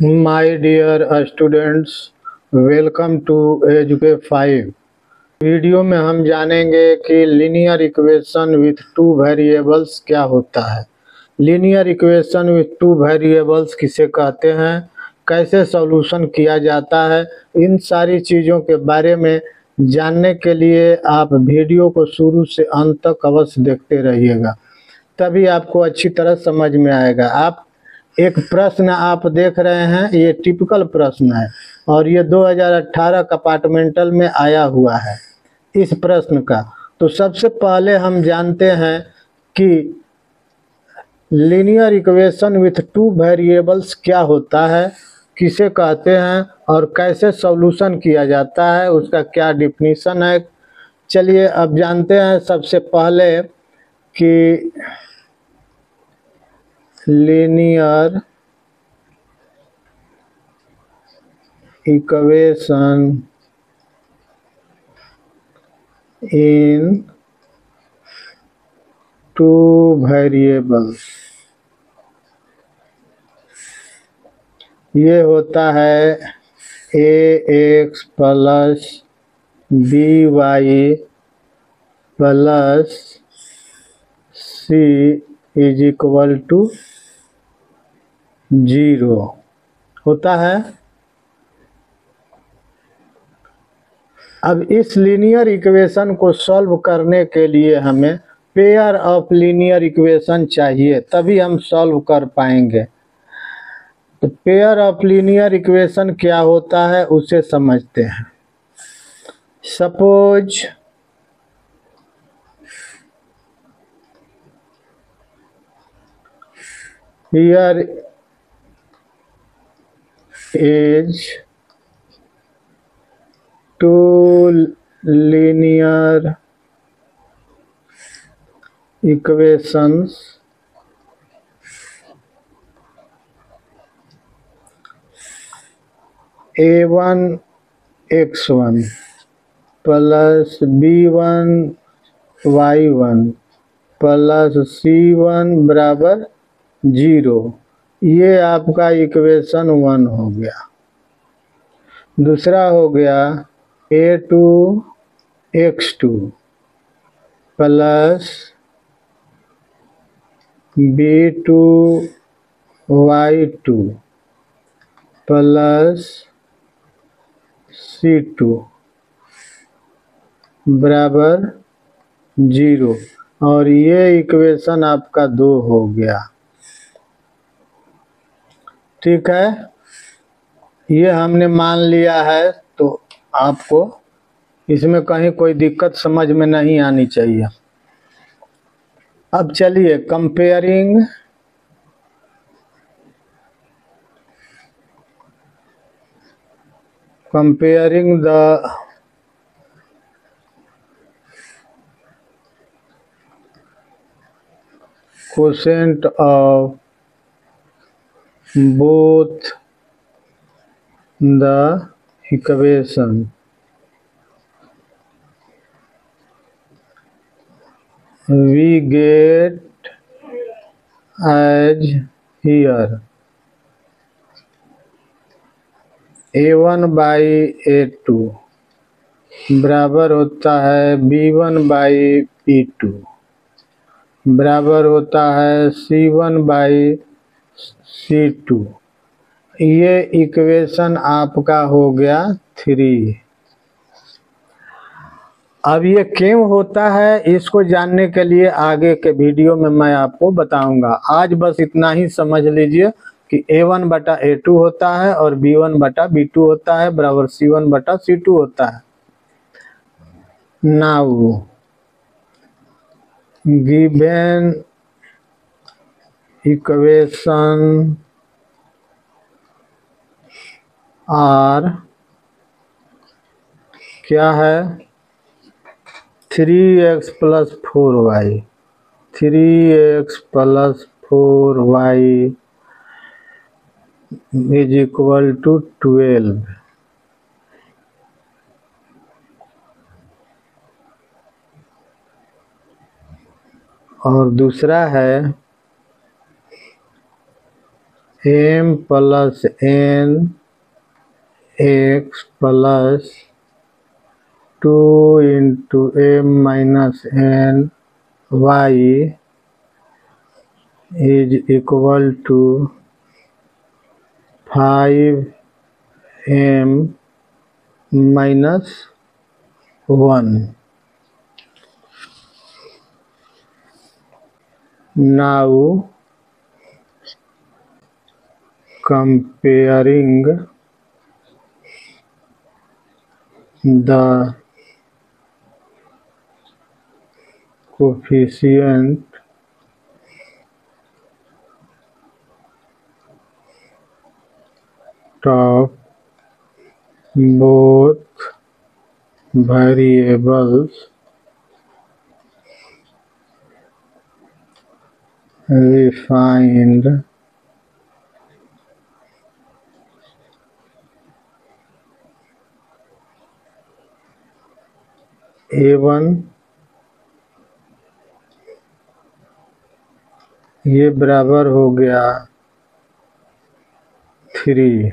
My dear students, welcome to एजुके 5। Video में हम जानेंगे कि linear equation with two variables क्या होता है। Linear equation with two variables किसे कहते हैं, कैसे सॉल्यूशन किया जाता है, इन सारी चीज़ों के बारे में जानने के लिए आप वीडियो को शुरू से अंत तक अवश्य देखते रहिएगा, तभी आपको अच्छी तरह समझ में आएगा। आप एक प्रश्न आप देख रहे हैं, ये टिपिकल प्रश्न है और ये 2018 कंपार्टमेंटल में आया हुआ है इस प्रश्न का। तो सबसे पहले हम जानते हैं कि linear equation with two variables क्या होता है, किसे कहते हैं और कैसे सॉल्यूशन किया जाता है, उसका क्या डिफिनीशन है। चलिए अब जानते हैं सबसे पहले कि linear equation in two variables ये होता है ax plus by plus c is equal to 0 होता है। अब इस लीनियर इक्वेशन को सॉल्व करने के लिए हमें पेयर ऑफ लीनियर इक्वेशन चाहिए, तभी हम सॉल्व कर पाएंगे। तो पेयर ऑफ लीनियर इक्वेशन क्या होता है उसे समझते हैं। Suppose here is two linear equations a1 x1 plus b1 y1 plus c1 बराबर 0। ये आपका इक्वेशन 1 हो गया। दूसरा हो गया a2 x2 plus b2 y2 plus c2 बराबर 0 और ये इक्वेशन आपका 2 हो गया। ठीक है, ये हमने मान लिया है, तो आपको इसमें कहीं कोई दिक्कत समझ में नहीं आनी चाहिए। अब चलिए comparing the quotient of both the equation we get as here a1 by a2 बराबर होता है b1 by b2 बराबर होता है c1 by c2। ये इक्वेशन आपका हो गया 3। अब ये क्यों होता है इसको जानने के लिए आगे के वीडियो में मैं आपको बताऊंगा। आज बस इतना ही समझ लीजिए कि a1 बटा a2 होता है और b1 बटा b2 होता है बराबर c1 बटा c2 होता है। नाउ गिवन इक्वेशन आर क्या है 3x plus 4y 3x plus 4y is equal to 12। और दूसरा है m plus n x plus 2 into m minus n y is equal to 5m minus 1। Now comparing the coefficient of both variables, we find A1 ये बराबर हो गया 3,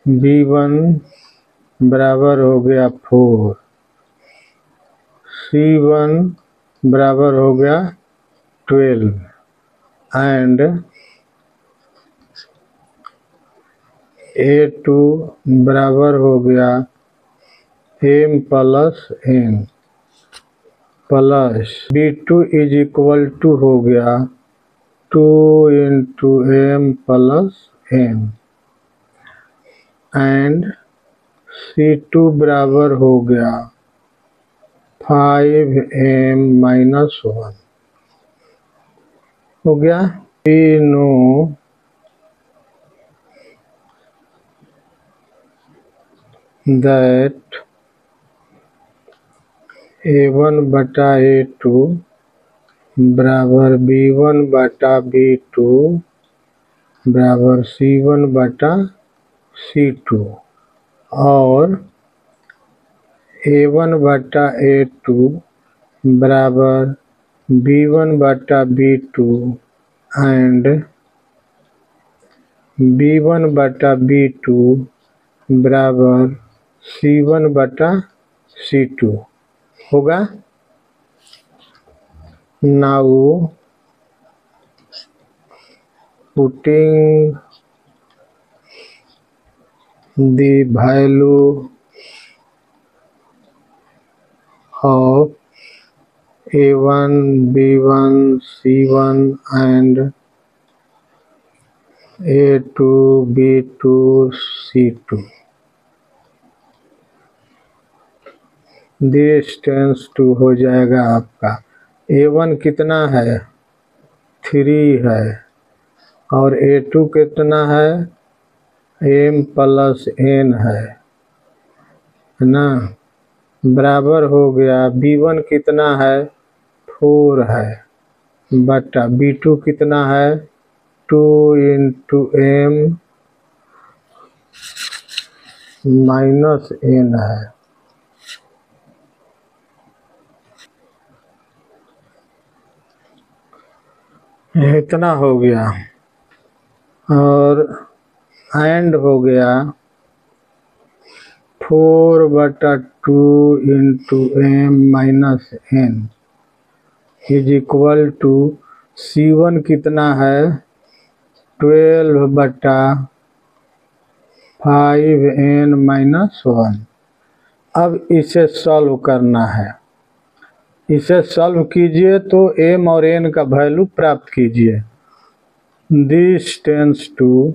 B1 बराबर हो गया 4, C1 बराबर हो गया 12 एंड A2 बराबर हो गया m plus n plus B2 is equal to हो गया 2 into m plus n and C2 बराबर हो गया 5m माइनस 1 हो गया। We know that A1 बटा A2 बराबर B1 बटा B2 बराबर C1 बटा C2 और A1 बटा A2 बराबर B1 बटा B2 एंड B1 बटा B2 बराबर C1 बटा C2 होगा। Now putting the value of A1, B1, C1 and A2, B2, C2, this tends to हो जाएगा आपका A1 कितना है 3 है और A2 कितना है m प्लस n है ना, बराबर हो गया B1 कितना है 4 है बटा B2 कितना है 2 इंटू m माइनस n है। इतना हो गया और एंड हो गया 4 बटा 2 into m minus n is equal to C1 कितना है 12 बटा 5n माइनस 1। अब इसे सॉल्व करना है, इसे सॉल्व कीजिए तो m और n का वैल्यू प्राप्त कीजिए। This tends two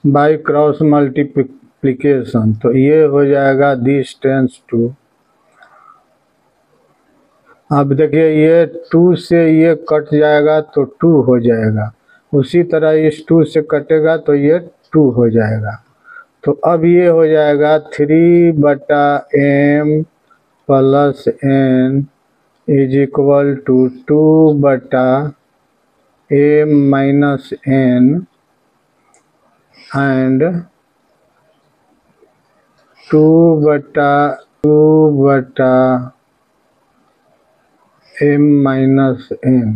by cross multiplication, तो ये हो जाएगा दिस टेंस टू। अब देखिए ये 2 से ये कट जाएगा तो 2 हो जाएगा, उसी तरह इस 2 से कटेगा तो ये 2 हो जाएगा। तो अब ये हो जाएगा 3 बटा m plus n is equal to 2/m minus n and 2/m minus n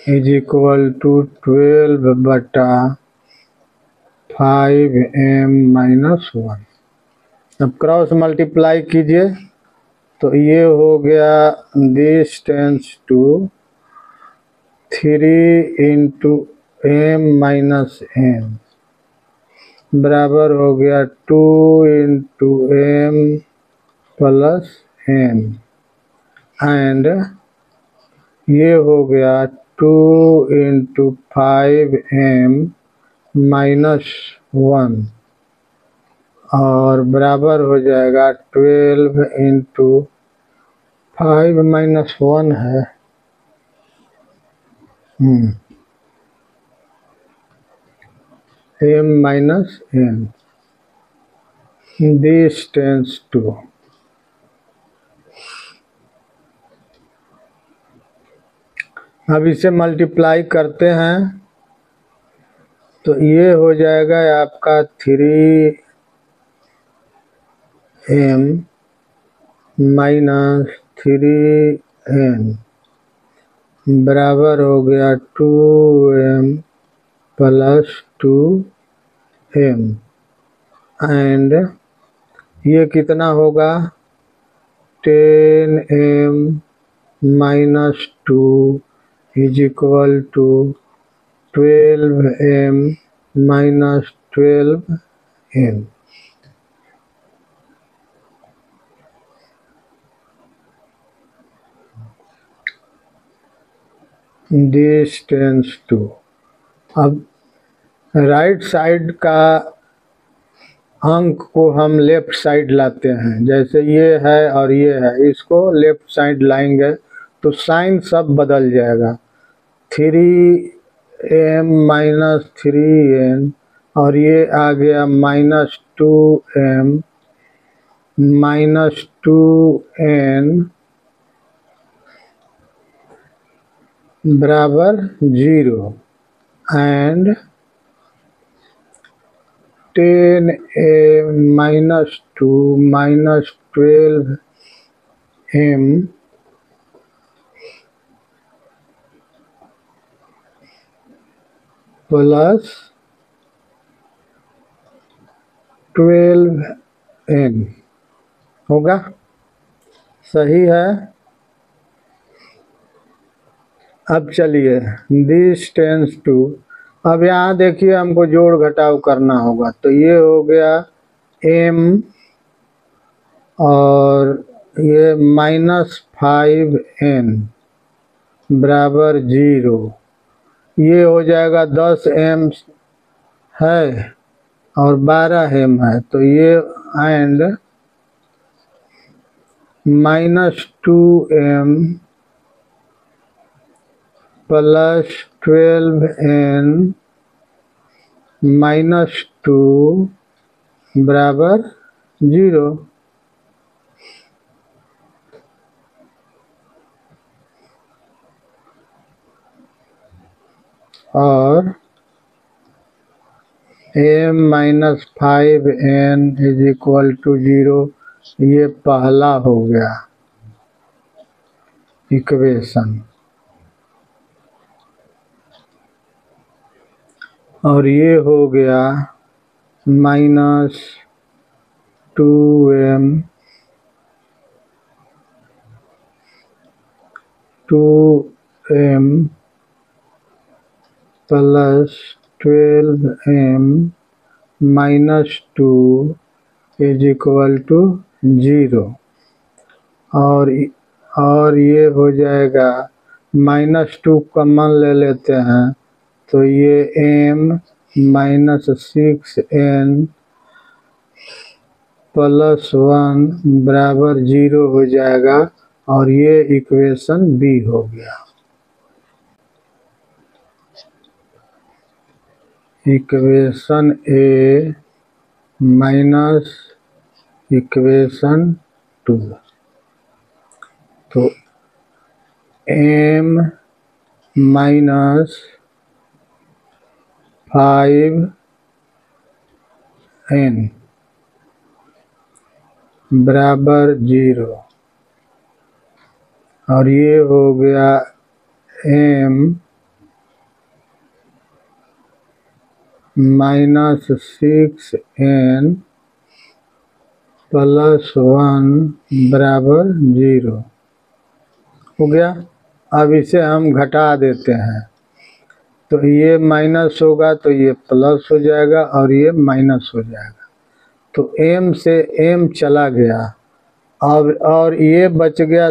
is equal to 12/5m minus 1। अब क्रॉस मल्टीप्लाई कीजिए तो ये हो गया this tends to 3 into m minus n बराबर हो गया 2 into m plus n and ये हो गया 2 इंटू 5m माइनस 1 और बराबर हो जाएगा 12 इंटू 5 माइनस 1 है m minus n this tends to. अब इसे मल्टीप्लाई करते हैं तो ये हो जाएगा आपका 3m माइनस 3n बराबर हो गया 2m प्लस 2m एंड ये कितना होगा 10m minus 2 is equal to 12m minus 12n। This tends to. अब राइट साइड का अंक को हम लेफ्ट साइड लाते हैं, जैसे ये है और ये है, इसको लेफ्ट साइड लाएंगे तो साइन सब बदल जाएगा 3m माइनस 3n और ये आ गया माइनस 2m माइनस 2n बराबर 0 and 10m minus 2 minus 12m plus 12n होगा। सही है। अब चलिए दिस टेंस टू। अब यहाँ देखिए हमको जोड़ घटाव करना होगा तो ये हो गया m और ये माइनस 5n बराबर 0। ये हो जाएगा 10m है और 12m है तो ये and minus 2m plus 12n minus 2 बराबर 0। और m minus 5n is equal to 0 ये पहला हो गया इक्वेशन। और ये हो गया minus 2m plus 12m minus 2 is equal to 0 और ये हो जाएगा माइनस 2 कॉमन ले लेते हैं तो ये m माइनस 6n प्लस 1 बराबर 0 हो जाएगा और ये इक्वेशन बी हो गया। इक्वेशन ए माइनस इक्वेशन 2। तो m माइनस 5n बराबर 0 और ये हो गया m माइनस 6n प्लस 1 बराबर 0 हो गया। अब इसे हम घटा देते हैं, तो ये माइनस होगा तो ये प्लस हो जाएगा और ये माइनस हो जाएगा। तो m से m चला गया और ये बच गया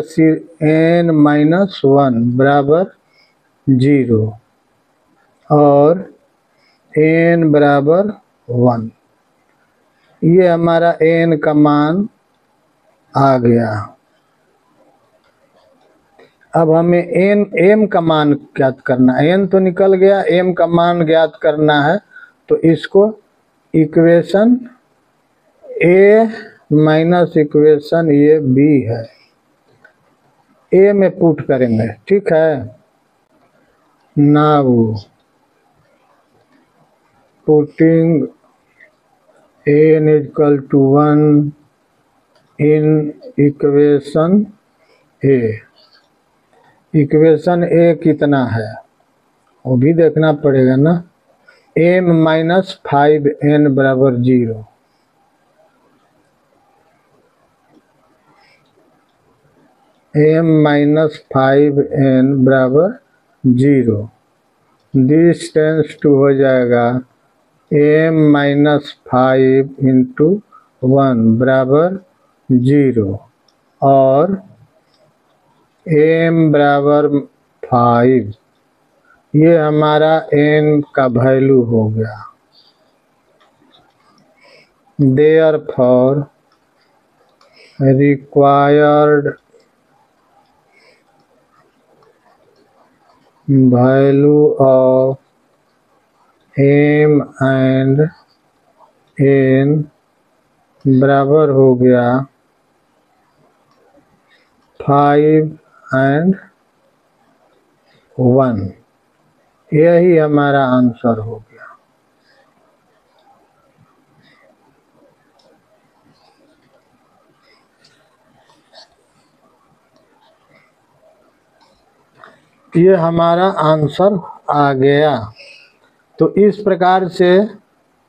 n माइनस 1 बराबर 0 और n बराबर 1। ये हमारा n का मान आ गया। अब हमें m का मान ज्ञात करना है। n तो निकल गया, m का मान ज्ञात करना है। तो इसको इक्वेशन a माइनस इक्वेशन ये b है, a में पुट करेंगे, ठीक है। Now putting n equal to 1 in equation a। Equation a कितना है वो भी देखना पड़ेगा ना। m माइनस 5n बराबर 0। m माइनस 5n बराबर 0। दिस टेंस टू हो जाएगा m माइनस 5 इंटू 1 बराबर 0 और m बराबर 5। ये हमारा n का वैल्यू हो गया। Therefore required value of m and n बराबर हो गया 5 and 1। यही हमारा आंसर हो गया। ये हमारा आंसर आ गया। तो इस प्रकार से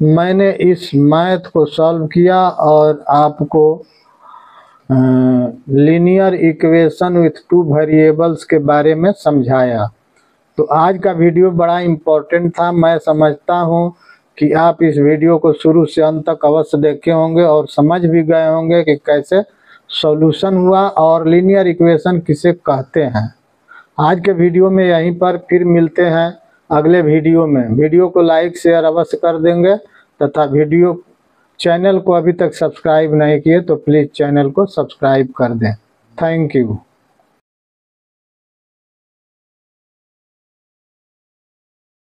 मैंने इस मैथ को सॉल्व किया और आपको लीनियर इक्वेशन विथ 2 वेरिएबल्स के बारे में समझाया। तो आज का वीडियो बड़ा इम्पोर्टेंट था। मैं समझता हूँ कि आप इस वीडियो को शुरू से अंत तक अवश्य देखे होंगे और समझ भी गए होंगे कि कैसे सॉल्यूशन हुआ और लीनियर इक्वेशन किसे कहते हैं। आज के वीडियो में यहीं पर फिर मिलते हैं अगले वीडियो में। वीडियो को लाइक शेयर अवश्य कर देंगे तथा चैनल को अभी तक सब्सक्राइब नहीं किए तो प्लीज़ चैनल को सब्सक्राइब कर दें। Thank you.